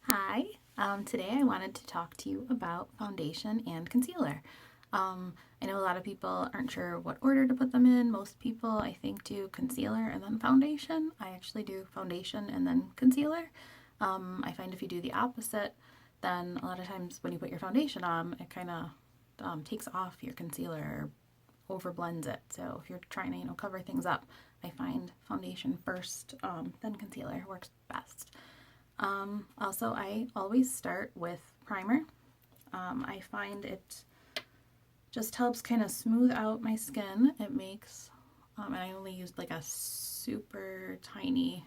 Hi, today I wanted to talk to you about foundation and concealer. I know a lot of people aren't sure what order to put them in. Most people, I think, do concealer and then foundation. I actually do foundation and then concealer. I find if you do the opposite, then a lot of times when you put your foundation on, it kind of takes off your concealer or overblends it. So if you're trying to, cover things up, I find foundation first, then concealer works best. Also, I always start with primer. I find it just helps kind of smooth out my skin. It makes, and I only used like a super tiny,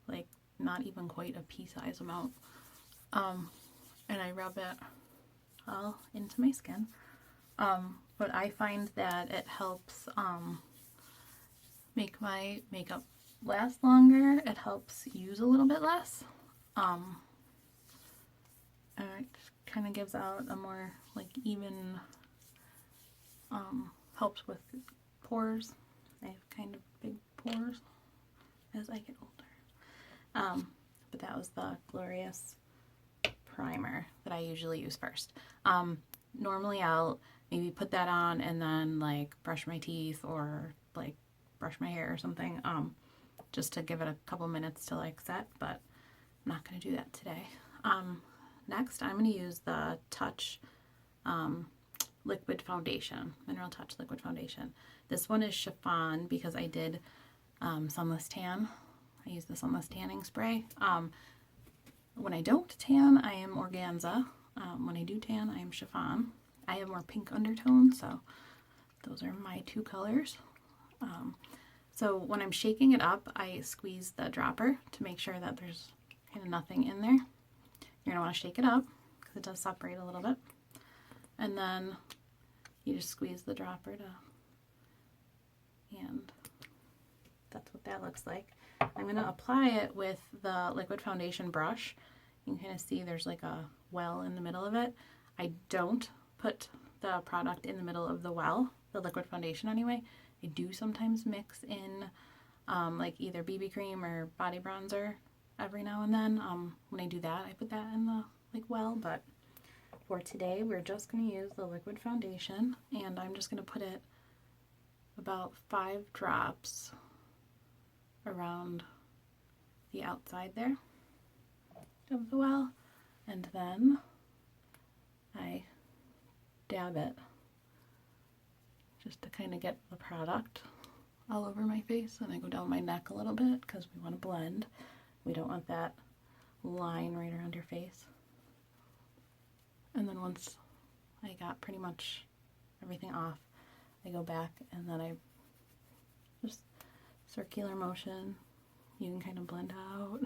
like not even quite a pea size amount. And I rub it all into my skin. But I find that it helps make my makeup last longer. It helps use a little bit less. And it kind of gives out a more like even, helps with pores. I have kind of big pores as I get older. But that was the Glorious primer that I usually use first. Normally I'll maybe put that on and then like brush my teeth or like brush my hair or something, just to give it a couple minutes to like set, but I'm not going to do that today. Next, I'm going to use the Touch liquid foundation, Mineral Touch liquid foundation. This one is chiffon because I did sunless tan. I use the sunless tanning spray. When I don't tan, I am organza. When I do tan, I am chiffon. I have more pink undertones, so those are my two colors. So when I'm shaking it up, I squeeze the dropper to make sure that there's kind of nothing in there. You're going to want to shake it up because it does separate a little bit. And then you just squeeze the dropper and that's what that looks like. I'm going to apply it with the liquid foundation brush. You can kind of see there's like a well in the middle of it. I don't put the product in the middle of the well, the liquid foundation anyway. I do sometimes mix in like either BB cream or body bronzer every now and then. When I do that, I put that in the like well, but for today, we're just going to use the liquid foundation, and I'm just going to put it about 5 drops around the outside there of the well, and then I dab it just to kind of get the product all over my face, and I go down my neck a little bit because we want to blend. We don't want that line right around your face. And then once I got pretty much everything off, I go back and then I just circular motion. You can kind of blend out.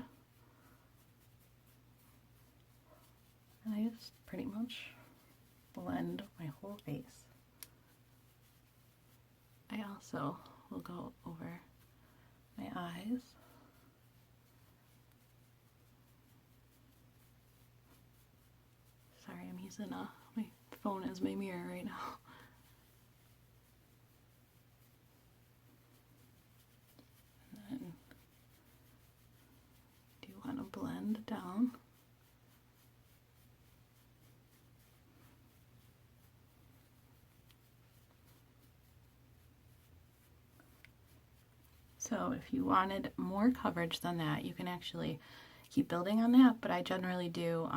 And I just pretty much blend my whole face. I also will go over my eyes. Sorry, I'm using my phone as my mirror right now. And then do you want to blend down? So if you wanted more coverage than that, you can actually keep building on that, but I generally do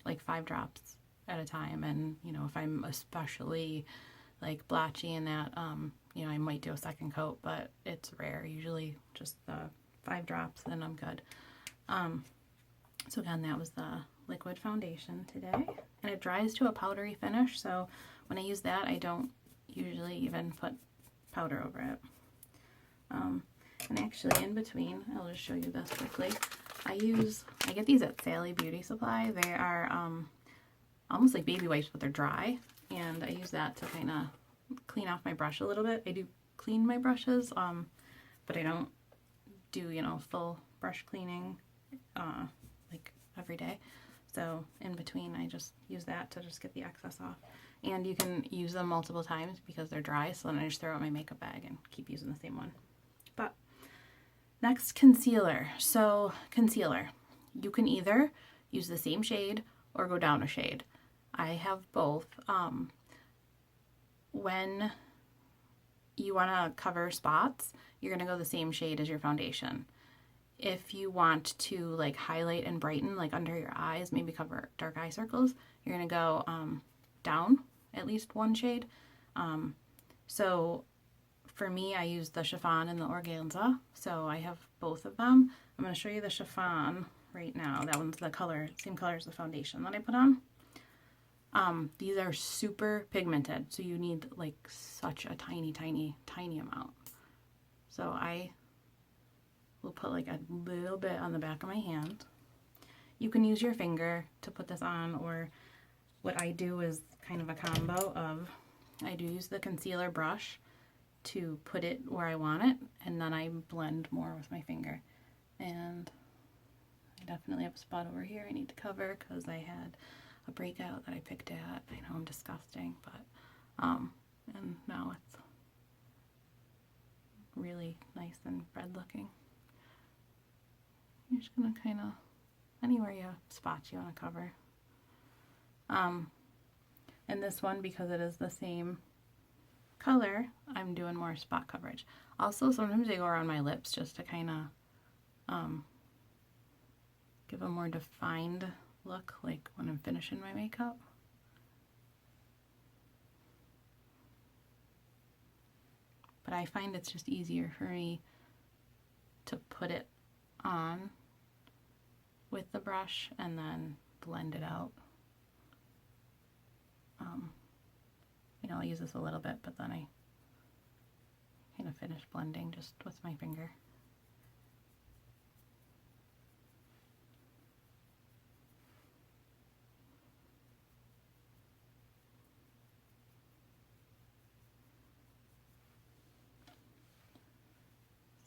like 5 drops at a time, and if I'm especially like blotchy in that, I might do a second coat, but it's rare. Usually just the 5 drops, then I'm good. So again, that was the liquid foundation today, and it dries to a powdery finish, so when I use that, I don't usually even put powder over it. And actually in between, I'll just show you this quickly. I get these at Sally Beauty Supply. They are almost like baby wipes, but they're dry, and I use that to kind of clean off my brush a little bit. I do clean my brushes, but I don't do full brush cleaning like every day. So in between, I just use that to just get the excess off. And you can use them multiple times because they're dry, so then I just throw out my makeup bag and keep using the same one. But next, concealer. So concealer, you can either use the same shade or go down a shade. I have both. When you want to cover spots, you're going to go the same shade as your foundation. If you want to like highlight and brighten, like under your eyes, maybe cover dark eye circles, you're going to go down at least one shade. So for me, I use the chiffon and the organza, so I have both of them. I'm going to show you the chiffon right now. That one's the color, same color as the foundation that I put on. These are super pigmented, so you need like such a tiny, tiny, tiny amount. So I will put like a little bit on the back of my hand. You can use your finger to put this on, or what I do is kind of a combo of, I do use the concealer brush to put it where I want it, and then I blend more with my finger. And I definitely have a spot over here I need to cover because I had a breakout that I picked at. I know I'm disgusting, but and now it's really nice and red looking. You're just gonna kind of, anywhere you have spots you want to cover. And this one, because it is the same color, I'm doing more spot coverage. Also, sometimes I go around my lips just to kind of give a more defined look, like when I'm finishing my makeup. But I find it's just easier for me to put it on with the brush and then blend it out. You know, I'll use this a little bit, but then I kind of finish blending just with my finger.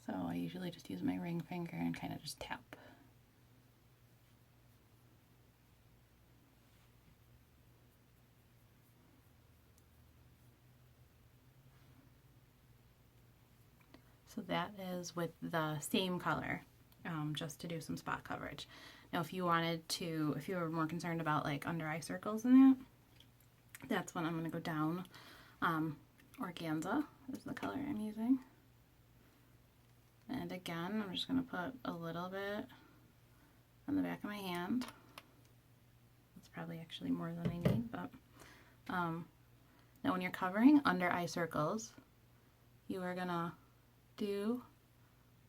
So I usually just use my ring finger and kind of just tap. So that is with the same color, just to do some spot coverage. Now if you wanted to, if you were more concerned about like under eye circles and that, that's when I'm going to go down. Organza is the color I'm using. And again, I'm just going to put a little bit on the back of my hand. That's probably actually more than I need, but now when you're covering under eye circles, you are going to do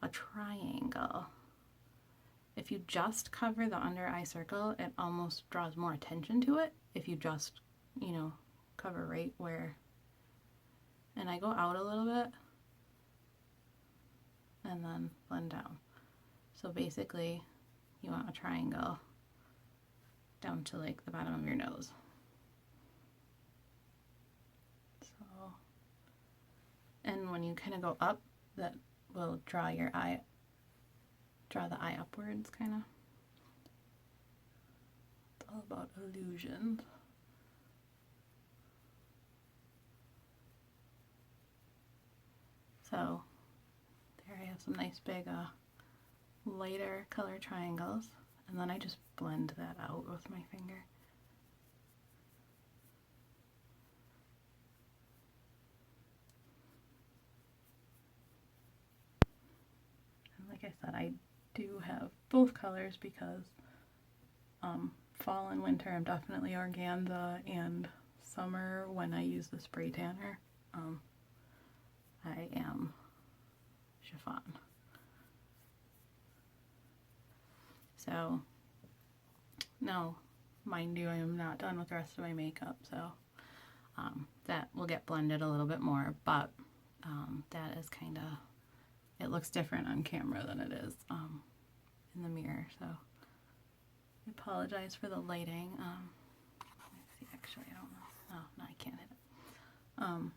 a triangle. If you just cover the under eye circle, it almost draws more attention to it. If you just, you know, cover right where, and I go out a little bit and then blend down. So basically you want a triangle down to like the bottom of your nose. So, and when you kind of go up, that will draw your eye, draw the eye upwards, kind of. It's all about illusions. So there I have some nice big lighter color triangles, and then I just blend that out with my finger. Like I said, I do have both colors because fall and winter I'm definitely organza, and summer when I use the spray tanner I am chiffon. So now, mind you, I am not done with the rest of my makeup, so that will get blended a little bit more, but that is kind of, it looks different on camera than it is in the mirror, so I apologize for the lighting. Let's see, actually, I don't know. Oh, no, I can't hit it.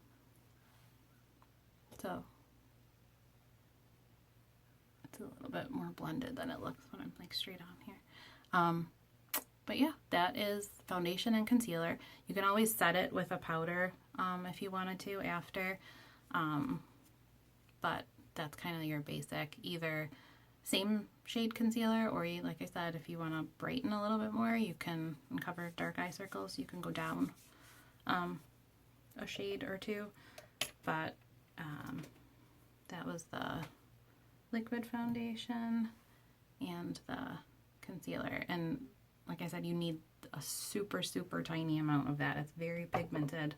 So it's a little bit more blended than it looks when I'm like straight on here. But yeah, that is foundation and concealer. You can always set it with a powder if you wanted to after, but that's kind of your basic. Either same shade concealer, or you, like I said, if you want to brighten a little bit more, you can, and cover dark eye circles, you can go down a shade or two. But that was the liquid foundation and the concealer. And like I said, you need a super, super tiny amount of that. It's very pigmented,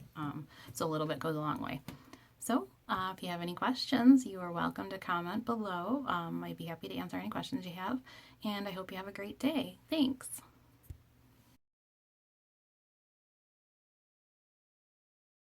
so a little bit goes a long way. So if you have any questions, you are welcome to comment below. I'd be happy to answer any questions you have, and I hope you have a great day. Thanks.